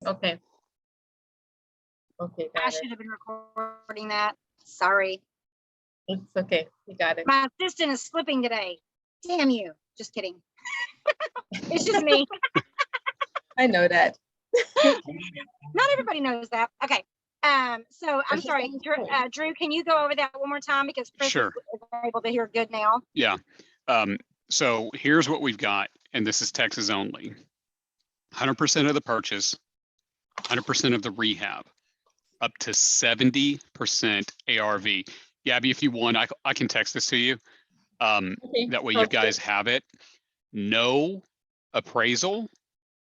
Okay. Okay, I got it. should have been recording that. Sorry. It's okay. You got it. My assistant is slipping today. Damn you. Just kidding. It's just me. I know that. Not everybody knows that. Okay. So I'm sorry, Drew, can you go over that one more time because Chris Sure. is able to hear good now? Yeah. So here's what we've got, and this is Texas only. 100% of the purchase, 100% of the rehab, up to 70% ARV. Gabby, if you want, I can text this to you. Okay, That way you guys have it. No appraisal,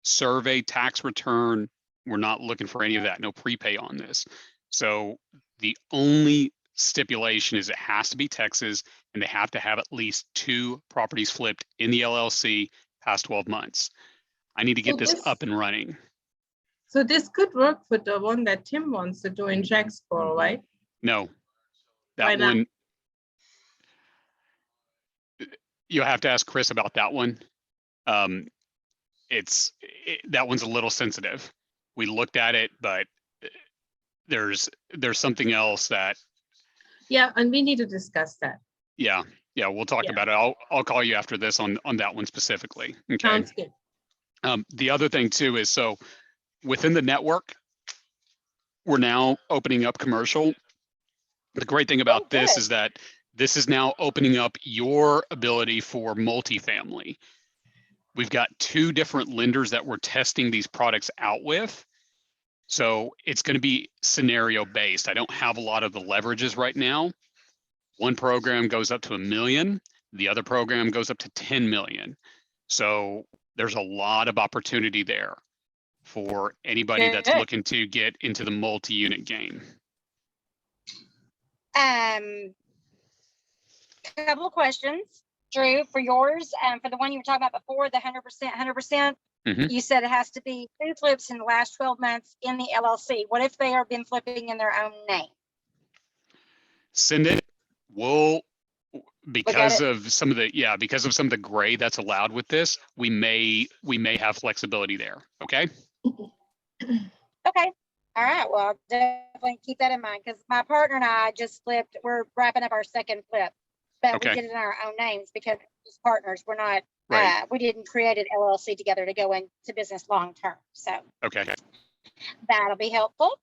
survey, tax return. We're not looking for any of that. No prepay on this. So the only stipulation is it has to be Texas, and they have to have at least 2 properties flipped in the LLC past 12 months. I need to get this up and running. So this could work for the one that Tim wants to do in Jacksboro, right? No, Why that not? one, you'll have to ask Chris about that one. That one's a little sensitive. We looked at it, but there's something else that. Yeah, and we need to discuss that. Yeah, we'll talk about it. I'll call you after this on that one specifically. Okay. Sounds good. The other thing too is, so within the network, we're now opening up commercial. The great thing about this is that this is now opening up your ability for multifamily. We've got 2 different lenders that we're testing these products out with. So it's going to be scenario based. I don't have a lot of the leverages right now. One program goes up to $1 million. The other program goes up to 10 million. So there's a lot of opportunity there for anybody that's looking to get into the multi-unit game. Couple of questions, Drew, for yours. For the one you were talking about before, the 100%, you said it has to be 2 flips in the last 12 months in the LLC. What if they are been flipping in their own name? Send it. We'll, because of some of the gray that's allowed with this, we may have flexibility there. Okay. Okay. All right. Well, I'll definitely keep that in mind because my partner and I just flipped. We're wrapping up our second flip, but we did it in our own names because as partners, we're not. We didn't create an LLC together to go into business long term. So that'll be helpful.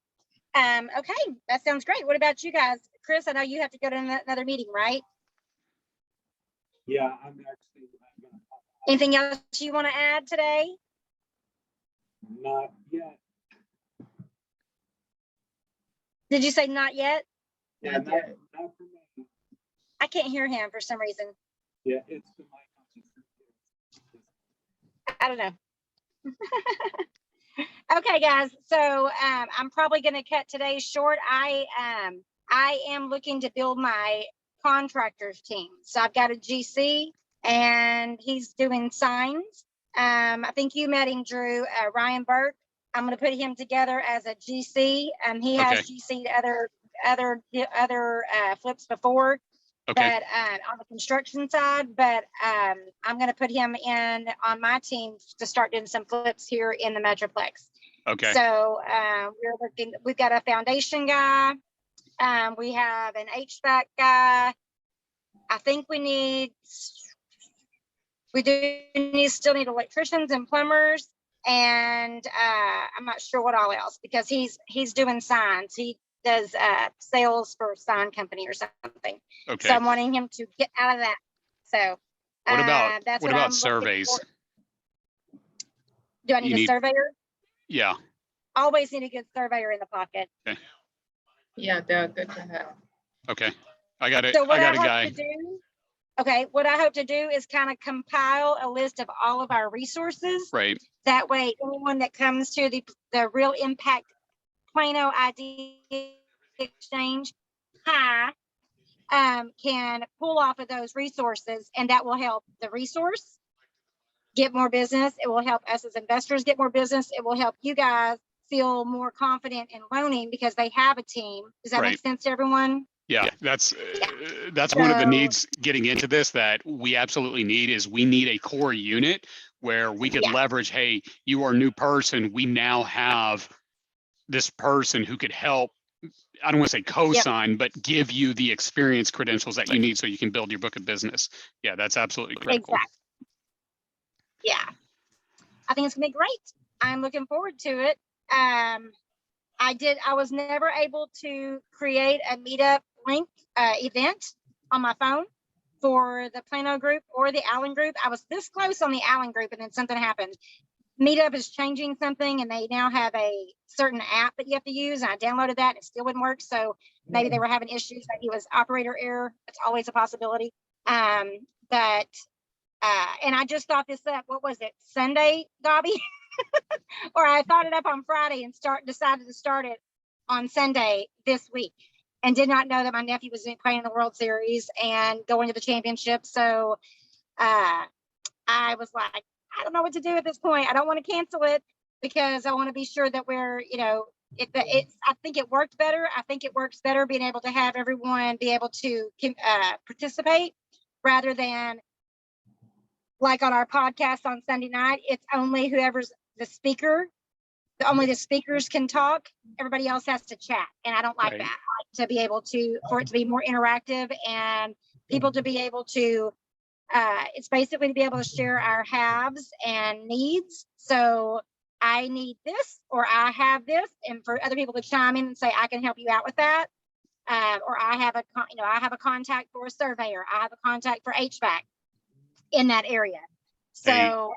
Okay, that sounds great. What about you guys, Chris? I know you have to go to another meeting, right? Yeah, I'm actually. Anything else you want to add today? Not yet. Did you say not yet? Yeah, not for me. I can't hear him for some reason. Yeah, it's the mic. I don't know. Okay, guys. So I'm probably going to cut today short. I am looking to build my contractors team. So I've got a GC and he's doing signs. I think you met him, Drew, Ryan Burke. I'm going to put him together as a GC. He has GC'd other flips before. But on the construction side, but I'm going to put him in on my team to start doing some flips here in the Metroplex. Okay. So we've got a foundation guy. We have an HVAC guy. I think still need electricians and plumbers. And I'm not sure what all else because he's doing signs. He does sales for a sign company or something. Okay. So I'm wanting him to get out of that. So what about surveys? Do I need a surveyor? Yeah. Always need a good surveyor in the pocket. Okay. Yeah, they're good to have. Okay. I got it. So I got a guy. What I hope to do is kind of compile a list of all of our resources. Right. That way, anyone that comes to the Real Impact Plano ID Exchange can pull off of those resources, and that will help the resource get more business. It will help us as investors get more business. It will help you guys feel more confident in loaning because they have a team. Does that make sense to everyone? Yeah, that's one of the needs getting into this that we absolutely need is we need a core unit where we could Yeah. leverage, hey, you are a new person. We now have this person who could help. I don't want to say co-sign, but give you the experience credentials that you need so you can build your book of business. Yeah, that's absolutely critical. Exactly. Yeah. I think it's gonna be great. I'm looking forward to it. I was never able to create a meetup link event on my phone for the Plano group or the Allen group. I was this close on the Allen group and then something happened. Meetup is changing something and they now have a certain app that you have to use. And I downloaded that and it still wouldn't work. So maybe they were having issues. Maybe it was operator error. It's always a possibility. And I just thought this up. What was it? Sunday, Gobby? Or I thought it up on Friday and decided to start it on Sunday this week, and did not know that my nephew was playing in the World Series and going to the championship. So I was like, I don't know what to do at this point. I don't want to cancel it because I want to be sure that we're, I think it worked better. I think it works better being able to have everyone be able to participate rather than like on our podcast on Sunday night. It's only whoever's the speaker. Only the speakers can talk. Everybody else has to chat. And I don't like that. I like to be able for it to be more interactive and people to be able to, it's basically to be able to share our haves and needs. So I need this, or I have this, and for other people to chime in and say, I can help you out with that. Or I have a contact for a surveyor. I have a contact for HVAC in that area. So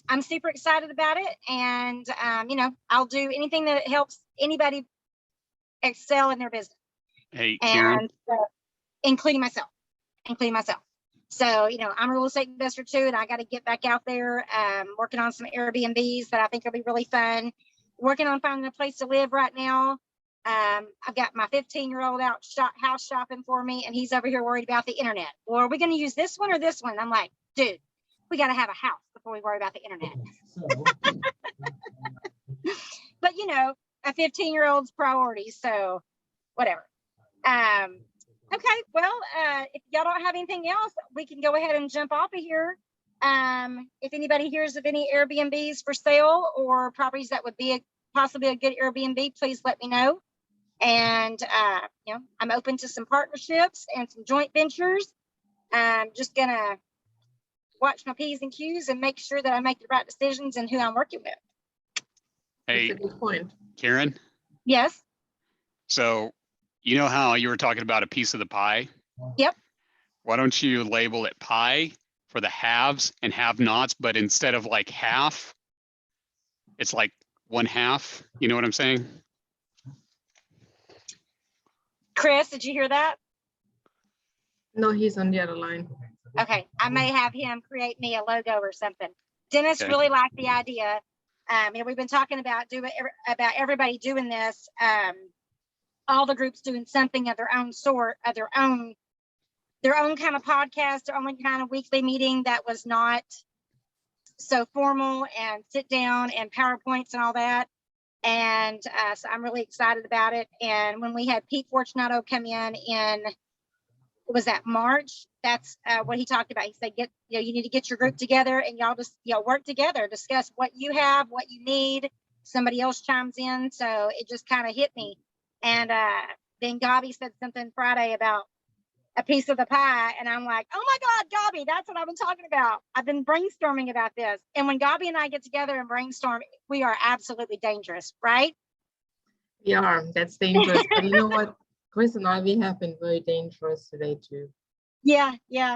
I'm super excited about it. And, I'll do anything that helps anybody excel in their business. Hey, Karen. And including myself. So, I'm a real estate investor too, and I got to get back out there, working on some Airbnbs that I think will be really fun. Working on finding a place to live right now. I've got my 15-year-old out house shopping for me, and he's over here worried about the internet. Well, are we going to use this one or this one? I'm like, dude, we got to have a house before we worry about the internet. But a 15-year-old's priorities, so whatever. Okay, well, if y'all don't have anything else, we can go ahead and jump off of here. If anybody hears of any Airbnbs for sale or properties that would be possibly a good Airbnb, please let me know. And I'm open to some partnerships and some joint ventures. I'm just gonna watch my P's and Q's and make sure that I make the right decisions and who I'm working with. Hey, That's a good point. Karen. Yes. So, you know how you were talking about a piece of the pie? Yep. Why don't you label it pie for the haves and have-nots, but instead of like half, it's like one half. You know what I'm saying? Chris, did you hear that? No, he's on the other line. Okay, I may have him create me a logo or something. Dennis Okay. really liked the idea. We've been talking about everybody doing this. All the groups doing something of their own sort, of their own kind of podcast, their own kind of weekly meeting that was not so formal and sit down and PowerPoints and all that. And so I'm really excited about it. And when we had Pete Fortunato come in was that March? That's what he talked about. He said, you need to get your group together and y'all just, work together, discuss what you have, what you need. Somebody else chimes in. So it just kind of hit me. And then Gobby said something Friday about a piece of the pie. And I'm like, oh my God, Gobby, that's what I've been talking about. I've been brainstorming about this. And when Gobby and I get together and brainstorm, we are absolutely dangerous, right? We are. That's dangerous. But you know what? Chris and I, we have been very dangerous today too. Yeah.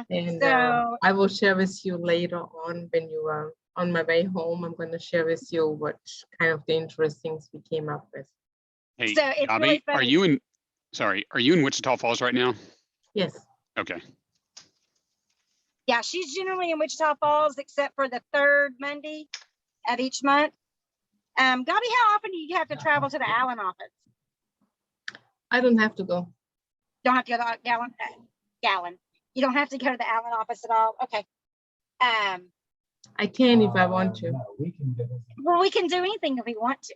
And So I will share with you later on when you are on my way home. I'm going to share with you what kind of dangerous things we came up with. Hey, So it's Gabby, really funny. are you in Wichita Falls right now? Yes. Okay. Yeah, she's generally in Wichita Falls, except for the third Monday of each month. Gabby, how often do you have to travel to the Allen office? I don't have to go. Don't have to go to Gallon. You don't have to go to the Allen office at all. Okay. I can if I want to. Well, we can do anything if we want to.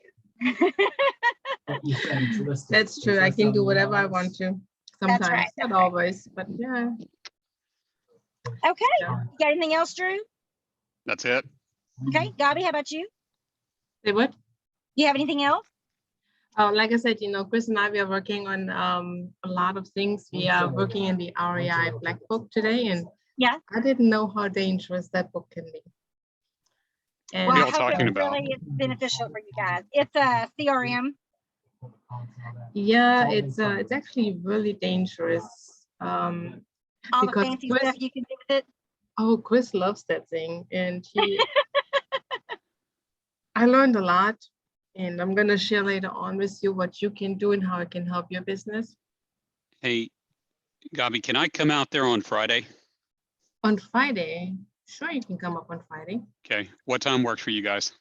That's true. I can do whatever I want to. Sometimes, right. not always, but yeah. Okay. Yeah. You got anything else, Drew? That's it. Okay, Gabi, how about you? Say what? You have anything else? Like I said, Chris and I, we are working on a lot of things. We are working in the REI Black Book today, and Yeah. I didn't know how dangerous that book can be. And Well, What are I y'all hope talking it about? really is beneficial for you guys. It's a CRM. yeah, it's actually really dangerous. All the Because fancy Chris, stuff you can do with it. Chris loves that thing, and I learned a lot, and I'm gonna share later on with you what you can do and how it can help your business. Hey, Gabi, can I come out there on Friday? On Friday, sure, you can come up on Friday. Okay. What time works for you guys?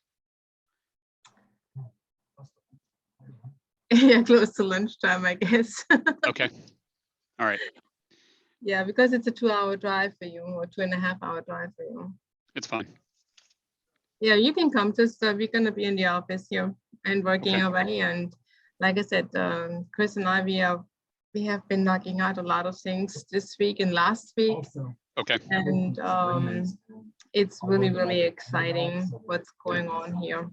Yeah, close to lunchtime, I guess. Okay. All right. Yeah, because it's a 2-hour drive for you, or 2.5-hour drive for you. It's fine. Yeah, you can come. Just we're gonna be in the office here and working Okay. away. And like I said, Chris and I, we have been knocking out a lot of things this week and last week, Okay. and it's really exciting what's going on here.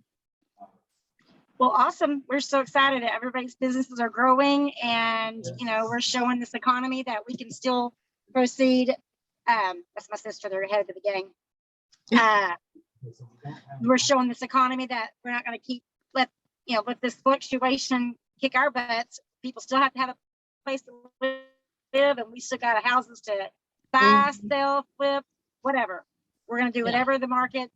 Well, awesome. We're so excited. Everybody's businesses are growing, and we're showing this economy that we can still proceed. That's my sister. They're ahead at the beginning. We're showing this economy that we're not going to let this fluctuation kick our butts. People still have to have a place to live, and we still got houses to buy, sell, flip, whatever. We're going to do whatever the market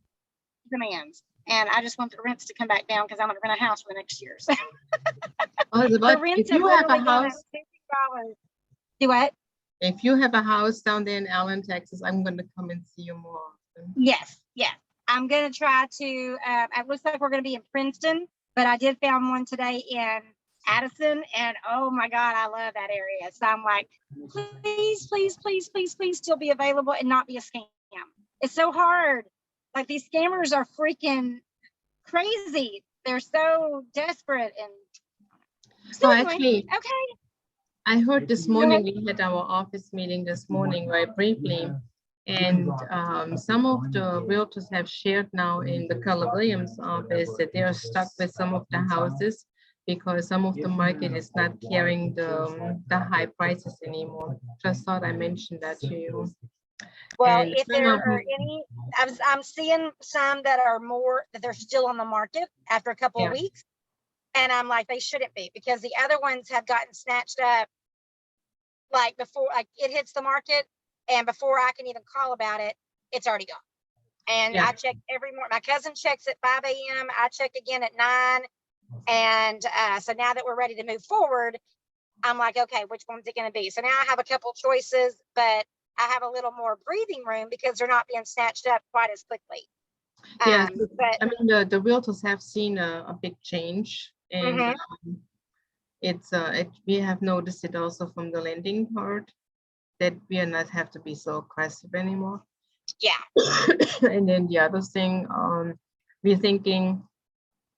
demands. And I just want the rents to come back down because I'm going to rent a house for the next year. So the rents if you have a house, $50. Do what? If you have a house down there in Allen, Texas, I'm going to come and see you more often. Yes. I'm going to try to, it looks like we're going to be in Princeton, but I did found one today in Addison, and oh my God, I love that area. So I'm like, please still be available and not be a scam. It's so hard. Like, these scammers are freaking crazy. They're so desperate. And so anyway, actually, okay. I heard this morning, we had our office meeting this morning, very briefly, and some of the realtors have shared now in the Keller Williams office that they are stuck with some of the houses because some of the market is not carrying the high prices anymore. Just thought I mentioned that to you. Well, And if there are any, I'm seeing some that they're still on the market after a couple of weeks. And I'm like, they shouldn't be, because the other ones have gotten snatched up like before, like it hits the market, and before I can even call about it, it's already gone. And I check every morning. My cousin checks at 5 a.m. I check again at 9. And so now that we're ready to move forward, I'm like, okay, which one's it going to be? So now I have a couple choices, but I have a little more breathing room because they're not being snatched up quite as quickly. Yeah, but I mean, the realtors have seen a big change, and we have noticed it also from the lending part that we are not have to be so aggressive anymore. Yeah. And then the other thing, we're thinking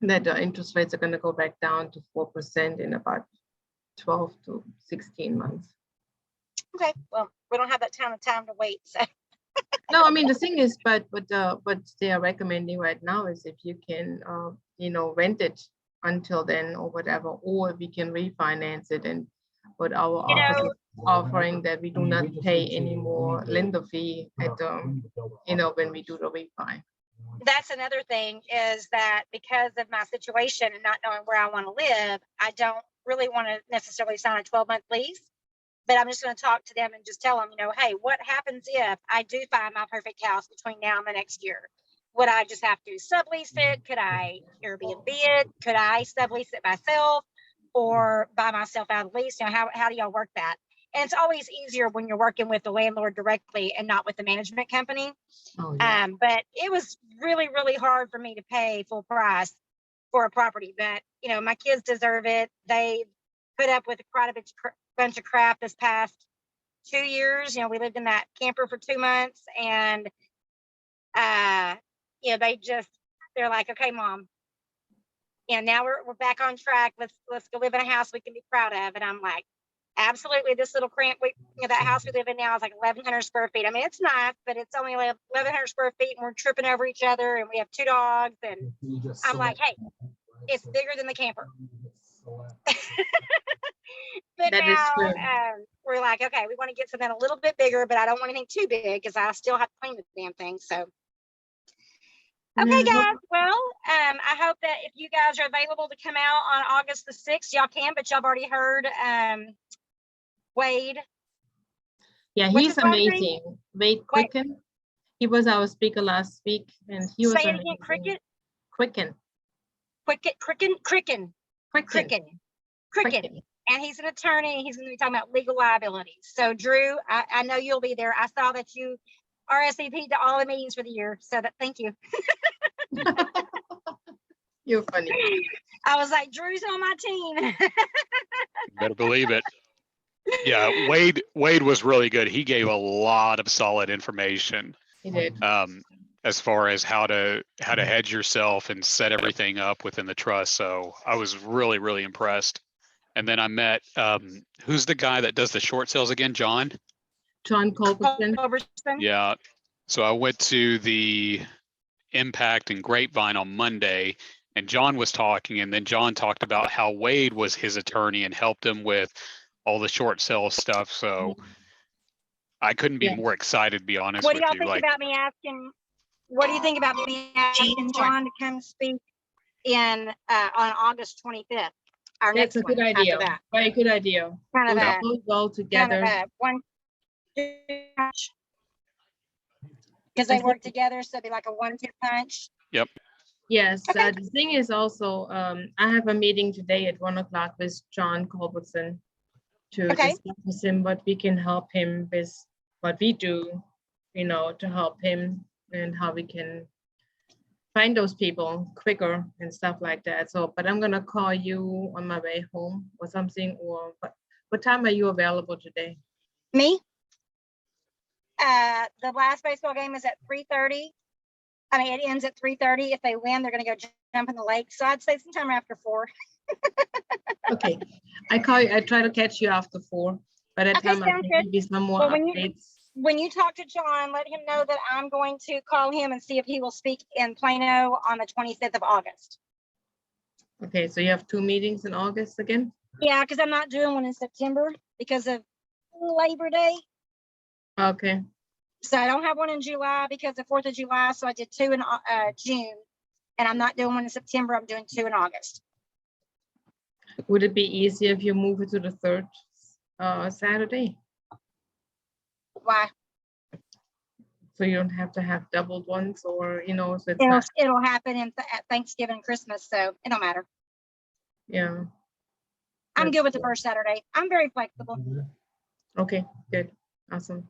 that the interest rates are going to go back down to 4% in about 12 to 16 months. Okay, well, we don't have that time to wait. So. No, I mean, the thing is, but what they are recommending right now is if you can, rent it until then or whatever, or if we can refinance it. And what our office is offering, that we do not pay any more lender fee at when we do the refi. That's another thing, is that because of my situation and not knowing where I want to live, I don't really want to necessarily sign a 12-month lease. But I'm just going to talk to them and just tell them, hey, what happens if I do find my perfect house between now and the next year? Would I just have to sublease it? Could I Airbnb it? Could I sublease it myself or buy myself out of the lease? How do y'all work that? And it's always easier when you're working with the landlord directly and not with the management company. Oh, yeah. But it was really, really hard for me to pay full price for a property. But, my kids deserve it. They put up with quite a bunch of crap this past 2 years. We lived in that camper for 2 months, and they're like, okay, Mom, now we're back on track. Let's go live in a house we can be proud of. And I'm like, Absolutely. This little cramped, that house we live in now is like 1,100 square feet. I mean, it's nice, but it's only like 1,100 square feet and we're tripping over each other and we have 2 dogs. And I'm like, hey, it's bigger than the camper. But That is now true. we're like, okay, we want to get something a little bit bigger, but I don't want anything too big because I still have to clean the damn thing. So, okay, Yeah, guys. Well, I hope that if you guys are available to come out on August the 6th, y'all can, but y'all have already heard Wade. yeah, What's he's his last name? amazing. Wade Wait. Quicken. He was our speaker last week, and he was Say it again, amazing. Cricket. Quicken. Cricken. And he's an attorney. He's going to be talking about legal liability. So, Drew, I know you'll be there. I saw that you RSVP'd to all the meetings for the year. So thank you. You're funny. I was like, Drew's on my team. Better believe it. Yeah, Wade was really good. He gave a lot of solid information He did. as far as how to hedge yourself and set everything up within the trust. So I was really, really impressed. And then I met who's the guy that does the short sales again? John Culbertson. Yeah. So I went to the Impact and Grapevine on Monday, and John was talking, and then John talked about how Wade was his attorney and helped him with all the short sale stuff. So I couldn't be more excited, to be honest What do with y'all you. think Like, about me asking? What do you think about me asking John to come speak on August 25th? Our That's next a good one idea. after that. Very good idea. Kind of a We'll go together. one. Because they work together, so it'd be like a 1-2 punch. yep. Yes, Okay. the thing is also, I have a meeting today at 1 o'clock with John Culbertson to Okay. discuss with him what we can help him with, what we do, to help him and how we can find those people quicker and stuff like that. So, but I'm gonna call you on my way home or something, or what time are you available today? Me? The last baseball game is at 3:30. I mean, it ends at 3:30. If they win, they're going to go jump in the lake. So I'd say sometime after 4. Okay, I call you. I try to catch you after 4. By that Okay, time, I sounds can good. give you some more Well, updates. when you talk to John, let him know that I'm going to call him and see if he will speak in Plano on the 25th of August. Okay, so you have 2 meetings in August again? Yeah, because I'm not doing one in September because of Labor Day. Okay, So I don't have one in July because of 4th of July. So I did 2 in June, and I'm not doing one in September. I'm doing 2 in August. would it be easier if you move it to the 3rd Saturday? Why? So you don't have to have doubled ones, or so it's not. It'll happen at Thanksgiving and Christmas, so it don't matter. Yeah. I'm That's good with the good. first Saturday. I'm very flexible. Okay, good, awesome.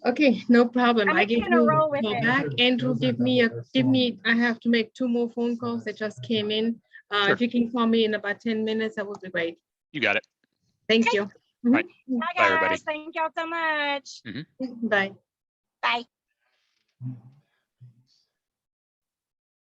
Okay, no problem. I'm I give gonna you roll a with call it. back. Andrew, give me. I have to make 2 more phone calls that just came in. Sure. If you can call me in about 10 minutes, that would be great. You got it. Thank Okay. you. Right. Mhm. Bye, Bye, everybody. guys. Thank y'all so much. Bye. Bye.